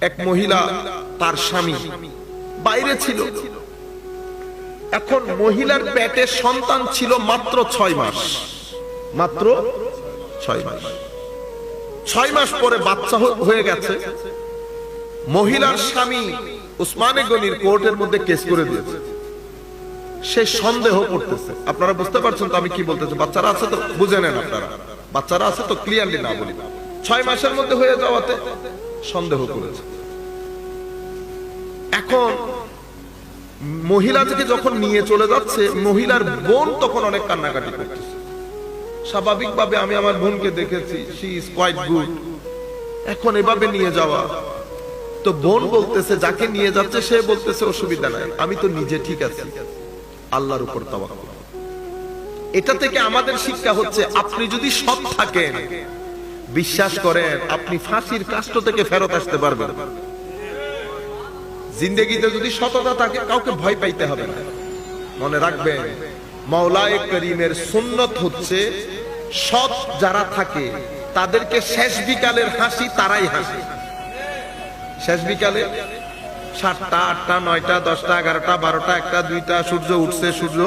এক মহিলা তার স্বামী বাইরে ছিল। এখন মহিলার পেটে সন্তান ছিল মাত্র 6 মাস, মাত্র 6 মাস। 6 মাস পরে বাচ্চা হয়ে গেছে। মহিলার স্বামী উসমানে গনির কোর্টের মধ্যে কেস করে দিয়েছে। সে সন্দেহ করতেছে। আপনারা বুঝতে পারছেন তো আমি কি বলতেছি? বাচ্চারা আছে তো বুঝে নেন, আপনারা বাচ্চারা আছে তো ক্লিয়ারলি না বলি। 6 মাসের মধ্যে হয়ে যাওয়াতে সন্দেহ করেছে। এখন মহিলাকে যখন নিয়ে চলে যাচ্ছে, মহিলার বোন তখন অনেক কান্নাকাটি করতেছে। স্বাভাবিকভাবে আমি আমার বোনকে দেখেছি, শি ইজ কোয়াইট গুড। এখন এভাবে নিয়ে যাওয়া, তো বোন বলতেছে যাকে নিয়ে যাচ্ছে সে বলতেছে অসুবিধা নাই, আমি তো নিজে ঠিক আছি, আল্লাহর উপর তাওয়াক্কুল। এটা থেকে আমাদের শিক্ষা হচ্ছে, আপনি যদি সৎ থাকেন, বিশ্বাস করেন আপনি ফাঁসির কাষ্ট থেকে ফেরত আসতে পারবেন। জিন্দেগিতে যদি সততা থাকে, কাউকে ভয় পাইতে হবে না। মনে রাখবেন, মাওলায়ে করিমের সুন্নত হচ্ছে সৎ যারা থাকে তাদেরকে শেষ বিকালের হাসি তারাই হাসে। শেষ বিকালে 7টা, 8টা, 9টা, 10টা, 11টা, 12টা, 1টা, 2টা, সূর্য উঠছে, সূর্য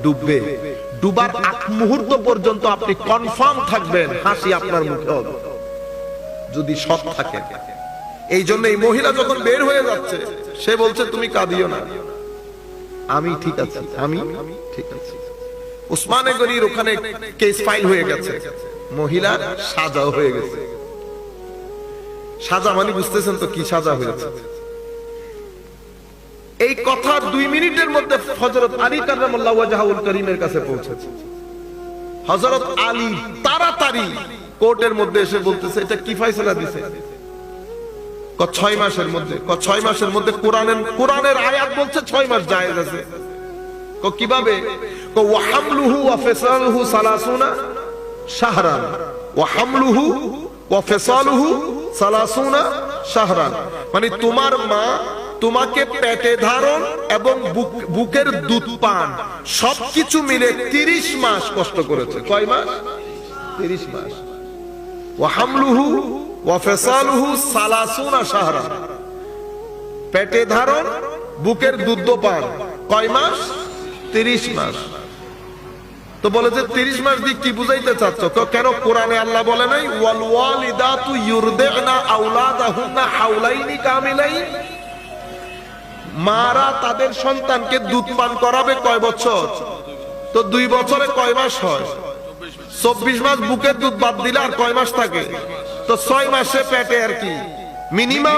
ডুববে, ডুবার আগ মুহূর্ত পর্যন্ত আপনি কনফার্ম থাকবেন হাসি আপনার মুখে হবে, যদি সৎ থাকেন। এই জন্য এই মহিলা যখন বের হয়ে যাচ্ছে, সে বলছে তুমি কাঁদিও না, আমি ঠিক আছি, আমি ঠিক আছি। উসমানে গনির ওখানে কেস ফাইল হয়ে গেছে, মহিলার সাজাও হয়ে গেছে। সাজা মানে বুঝতেছেন তো কি সাজা হয়েছে? এই কথা 2 মিনিটের মধ্যে হযরত আলী কাররামাল্লাহু ওয়াজহুল করিমের কাছে পৌঁছেছে। হযরত আলী তাড়াতাড়ি কোর্টের মধ্যে এসে বলতেছে, এটা কি ফয়সালা দিছে? 6 মাসের মধ্যে। 6 মাসের মধ্যে কোরআনের আয়াত বলছে 6 মাস জায়েজ আছে। কিভাবে? ওয়া হামলুহু ওয়া ফিসালুহু 30 শাহরান, ওয়া হামলুহু ওয়া ফিসালুহু 30 শাহরান, মানে তোমার মা তোমাকে পেটে ধারণ এবং বুকের দুধ পান সবকিছু মিলে 30 মাস কষ্ট করেছে। কয় মাস? 30 মাস। ওয়া হামলুহু ওয়া ফিসালুহু 30 শাহরান, পেটে ধারণ, বুকের দুধ পান কয় মাস? 30 মাস। তো বলে যে 30 মাস দিয়ে কি বুঝাইতে চাচ্ছ? কেন কোরআনে আল্লাহ বলে নাই ওয়াল ওয়ালিদাতু ইউরদিনা আওলাদাহুন্না হাওলাইনি কামিলাইন? মারা তাদের সন্তানকে দুধ পান করাবে কয় বছর? তো 2 বছরে কয় মাস হয়? 24 মাস বুকের দুধ বাদ দিলে আর কয় মাস থাকে? তো 6 মাসে পেটে আর কি মিনিমাম